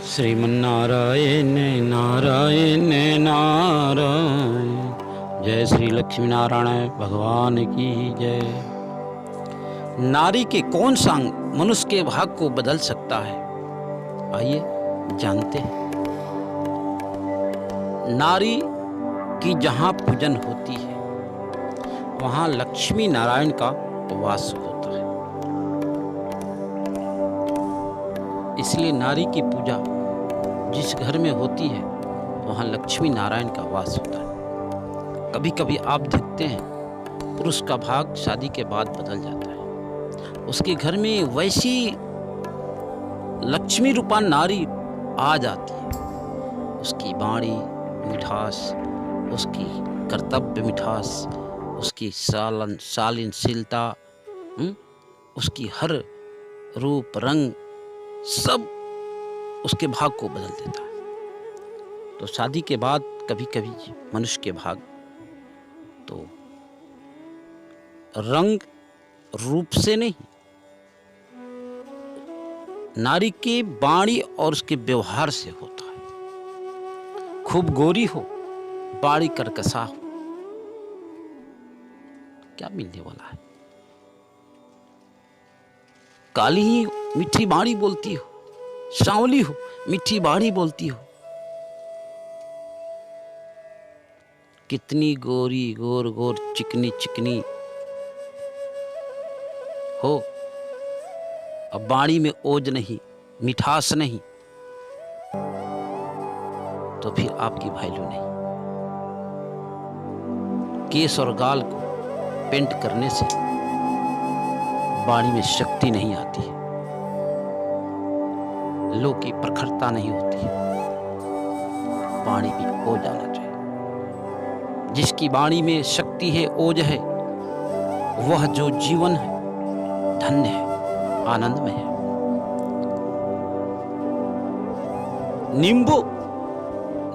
श्रीमन्नारायण नारायण नारायण। जय श्री लक्ष्मी नारायण भगवान की जय। नारी के कौन सा अंग मनुष्य के भाग को बदल सकता है, आइए जानते हैं। नारी की जहाँ पूजन होती है वहाँ लक्ष्मी नारायण का वास होता है। इसलिए नारी की पूजा जिस घर में होती है वहाँ लक्ष्मी नारायण का वास होता है। कभी कभी आप देखते हैं पुरुष का भाग शादी के बाद बदल जाता है, उसके घर में वैसी लक्ष्मी रूपा नारी आ जाती है। उसकी वाणी मिठास, उसकी कर्तव्य मिठास, उसकी शालीनशीलता, उसकी हर रूप रंग सब उसके भाग को बदल देता है। तो शादी के बाद कभी कभी मनुष्य के भाग तो रंग रूप से नहीं, नारी के वाणी और उसके व्यवहार से होता है। खूब गोरी हो, बाड़ी करकसा हो, क्या मिलने वाला है? काली ही मीठी बाणी बोलती हो, सांवली हो मीठी बाणी बोलती हो। कितनी गोरी गोर गोर चिकनी चिकनी हो, अब बाणी में ओज नहीं, मिठास नहीं, तो फिर आपकी वैल्यू नहीं। केस और गाल को पेंट करने से बाणी में शक्ति नहीं आती है, लोक की प्रखरता नहीं होती है। वाणी भी ओज आना चाहिए। जिसकी वाणी में शक्ति है, ओज है, वह जो जीवन है धन्य है, आनंदमय है।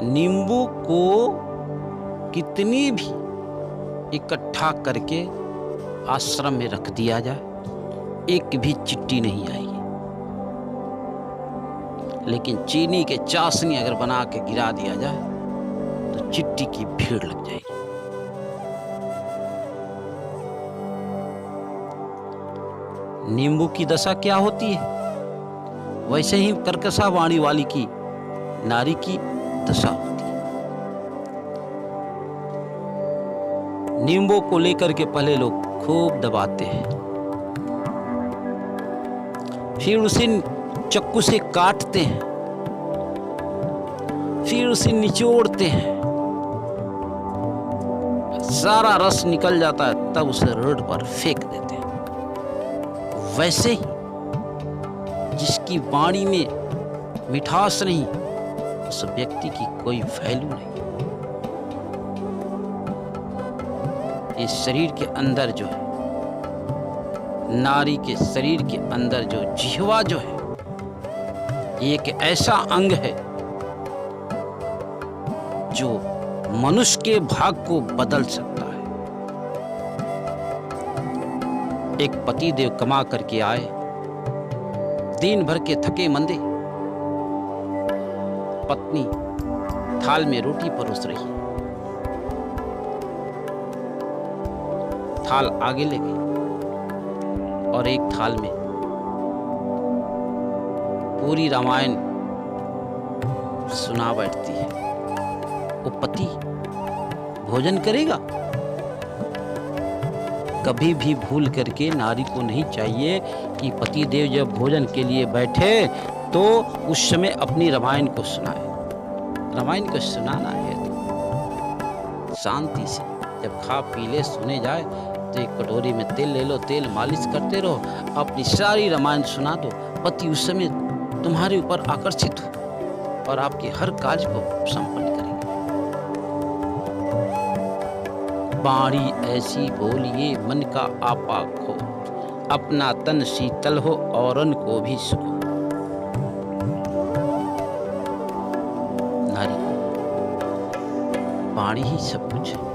नींबू को कितनी भी इकट्ठा करके आश्रम में रख दिया जाए, एक भी चिट्टी नहीं आएगी। लेकिन चीनी के चाशनी अगर बना के गिरा दिया जाए तो चिट्टी की भीड़ लग जाएगी। नींबू की दशा क्या होती है, वैसे ही कर्कशा वाणी वाली की नारी की दशा होती है। नींबू को लेकर के पहले लोग खूब दबाते हैं, फिर उसे चक्कू से काटते हैं, फिर उसे निचोड़ते हैं, सारा रस निकल जाता है, तब उसे रोड पर फेंक देते हैं। वैसे ही जिसकी वाणी में मिठास नहीं, उस व्यक्ति की कोई वैल्यू नहीं। इस शरीर के अंदर जो है, नारी के शरीर के अंदर जो जिह्वा जो है, एक ऐसा अंग है जो मनुष्य के भाग को बदल सकता है। एक पति देव कमा करके आए, दिन भर के थके मंदे, पत्नी थाल में रोटी परोस रही, थाल आगे ले गई और एक थाल में पूरी रामायण सुना बैठती है। वो पति भोजन करेगा? कभी भी भूल करके नारी को नहीं चाहिए कि पति देव जब भोजन के लिए बैठे तो उस समय अपनी रामायण को सुनाए। रामायण को सुनाना है तो शांति से जब खा पी ले सोने जाए तो एक कटोरी में तेल ले लो, तेल मालिश करते रहो, अपनी सारी रामायण सुना दो। पति उस समय तुम्हारे ऊपर आकर्षित हो और आपके हर कार्य को संपन्न करेंगे। बाणी ऐसी बोलिए मन का आपा खो, अपना तन शीतल हो औरन को भी सुखो। नारी बाणी ही सब कुछ है।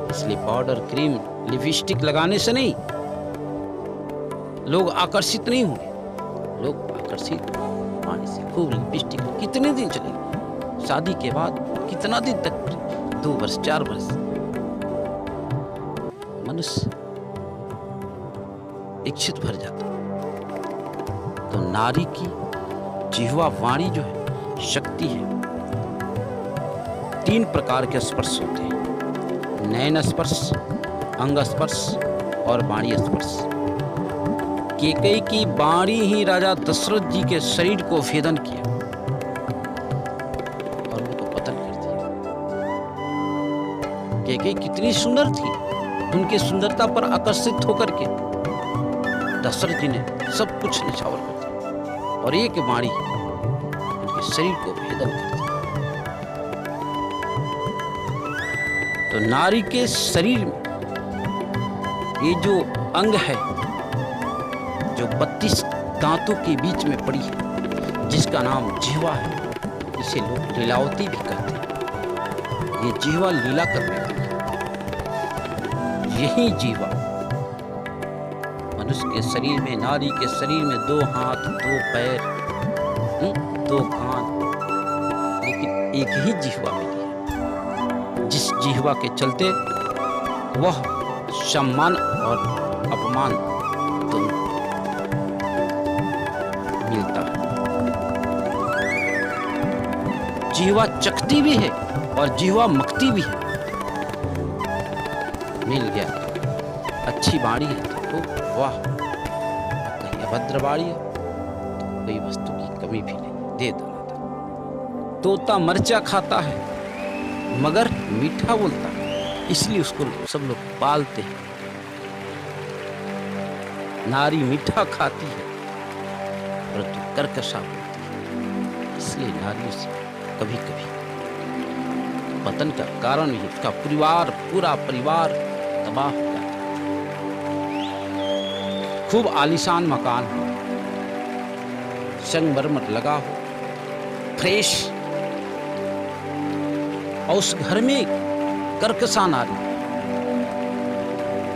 इसलिए पाउडर, क्रीम, लिपस्टिक लगाने से नहीं लोग आकर्षित नहीं होंगे, लोग आकर्षित पानी से खूब लिपस्टिक। कितने दिन चलेगी? शादी के बाद कितना दिन तक? 2 वर्ष 4 वर्ष। मनुष्य इच्छित भर जाता। तो नारी की जिह्वा वाणी जो है शक्ति है। 3 प्रकार के स्पर्श होते हैं, नयन स्पर्श, अंग स्पर्श और वाणी स्पर्श। कैकेयी की वाणी ही राजा दशरथ जी के शरीर को भेदन किया और उनको पतन कर दिया। कैकेयी कितनी सुंदर थी, उनकी सुंदरता पर आकर्षित होकर के दशरथ जी ने सब कुछ निछावर कर दिया और एक वाणी उनके शरीर को भेदन कर दिया। तो नारी के शरीर में ये जो अंग है, जो 32 दांतों के बीच में पड़ी है, जिसका नाम जिह्वा है, इसे लोग लीलावती भी कहते हैं। ये जिह्वा लीला करने वाली है। यही जिह्वा मनुष्य के शरीर में, नारी के शरीर में 2 हाथ, 2 पैर, 2 कान, लेकिन एक ही जिह्वा मिली है, जिस जिह्वा के चलते वह सम्मान और अपमान दोनों मिलता है। जिह्वा चखती भी है और जिह्वा मखती भी है। मिल गया, अच्छी वाणी है तो वाह, कहीं अभद्र वाणी है तो कोई वस्तु की कमी भी नहीं, दे दो। तोता मरचा खाता है मगर मीठा बोलता है, इसलिए उसको सब लोग पालते हैं। नारी मीठा खाती है परंतु कर्कशा बोलती है, इसलिए नारियों से कभी कभी पतन का कारण भी उसका परिवार, पूरा परिवार तबाह हो जाता है। खूब आलीशान मकान हो, संगमरमर लगा हो, फ्रेश, और उस घर में कर्कशा नारी,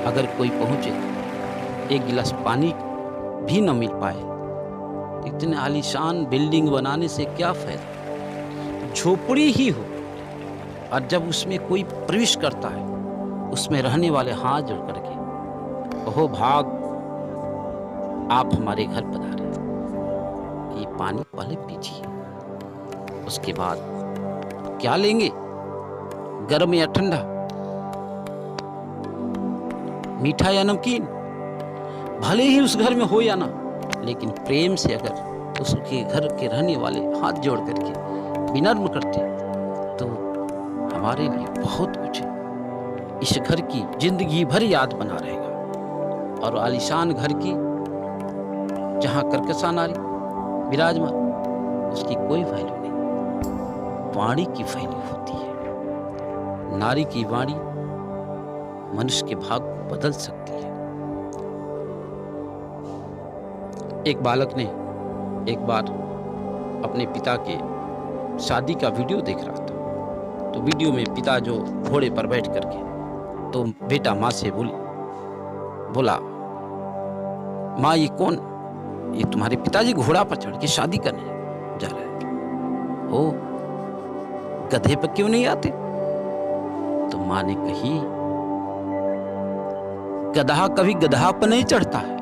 अगर कोई पहुंचे एक गिलास पानी भी न मिल पाए, इतने आलीशान बिल्डिंग बनाने से क्या फायदा? झोपड़ी ही हो और जब उसमें कोई प्रवेश करता है, उसमें रहने वाले हाथ जोड़ करके, ओहो भाग, आप हमारे घर पधारे, ये पानी पहले पीजिए, उसके बाद क्या लेंगे, गर्म या ठंडा, मीठा या नमकीन, भले ही उस घर में हो या ना, लेकिन प्रेम से अगर उसके घर के रहने वाले हाथ जोड़ करके विनम्र करते तो हमारे लिए बहुत कुछ है। इस घर की जिंदगी भर याद बना रहेगा। और आलीशान घर की जहां कर्कशा नारी विराजमान, उसकी कोई वैल्यू नहीं। वाणी की वैल्यू होती है। नारी की वाणी मनुष्य के भाग को बदल सकती है। एक बालक ने एक बार अपने पिता के शादी का वीडियो देख रहा था, तो वीडियो में पिता जो घोड़े पर बैठ करके, तो बेटा माँ से बोला, माँ ये कौन? ये तुम्हारे पिताजी घोड़ा पर चढ़ के शादी करने जा रहे हैं। ओ, गधे पर क्यों नहीं आते? तो माँ ने कही, गधा कभी गधा पर नहीं चढ़ता है।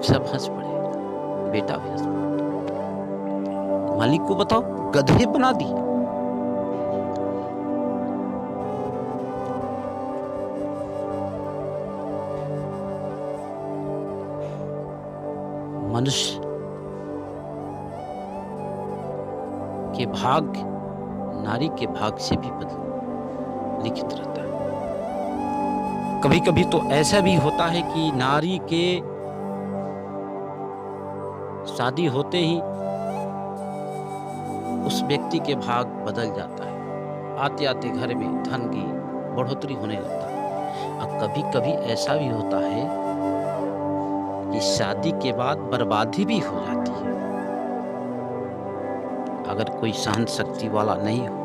सब हंस पड़े, बेटा भी हंस पड़ा। मालिक को बताओ, गधे बना दी। मनुष्य के भाग्य नारी के भाग्य से भी बदल लिखित रहता है। कभी कभी तो ऐसा भी होता है कि नारी के शादी होते ही उस व्यक्ति के भाग बदल जाता है। आते आते घर में धन की बढ़ोतरी होने लगता है। और कभी कभी ऐसा भी होता है कि शादी के बाद बर्बादी भी हो जाती है। अगर कोई सहन शक्ति वाला नहीं हो,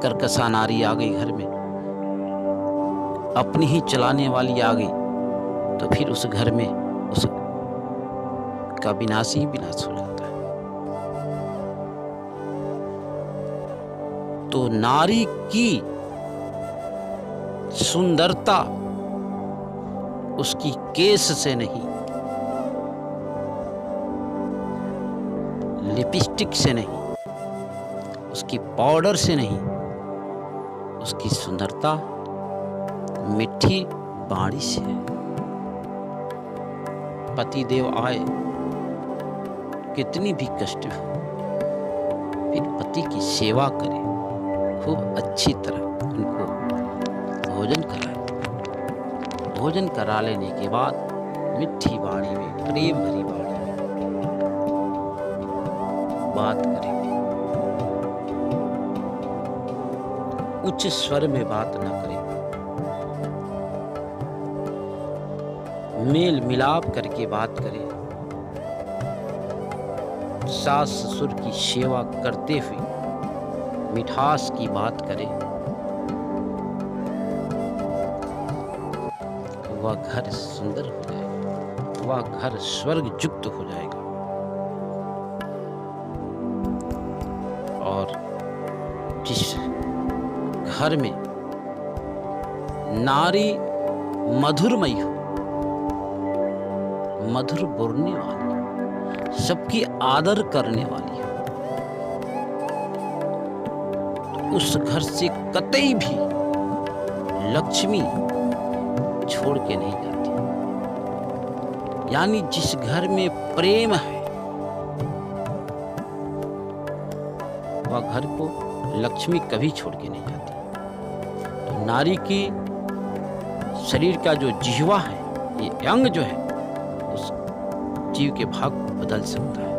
कर्कशा नारी आ गई घर में, अपनी ही चलाने वाली आ गई, तो फिर उस घर में उस उसका विनाश ही विनाश हो जाता है। तो नारी की सुंदरता उसकी केस से नहीं, लिपस्टिक से नहीं, उसकी पाउडर से नहीं, उसकी सुंदरता मीठी बाणी से है। पति देव आए, कितनी भी कष्ट हो, फिर पति की सेवा करे, खूब अच्छी तरह उनको भोजन कराए। भोजन करा लेने के बाद मीठी वाणी में, प्रेम भरी वाणी में बात करें। उच्च स्वर में बात न करें, मेल मिलाप करके बात करें। सास ससुर की सेवा करते हुए मिठास की बात करें। वह घर सुंदर हो जाएगा, वह घर स्वर्ग युक्त हो जाएगा। और जिस घर में नारी मधुरमयी हो, मधुर बोलने वाली, सबकी आदर करने वाली हो, तो उस घर से कतई भी लक्ष्मी छोड़ के नहीं जाती। यानी जिस घर में प्रेम है, वह घर को लक्ष्मी कभी छोड़ के नहीं जाती। तो नारी की शरीर का जो जिह्वा है, ये अंग जो है, उस जीव के भाग को बदल सकता है।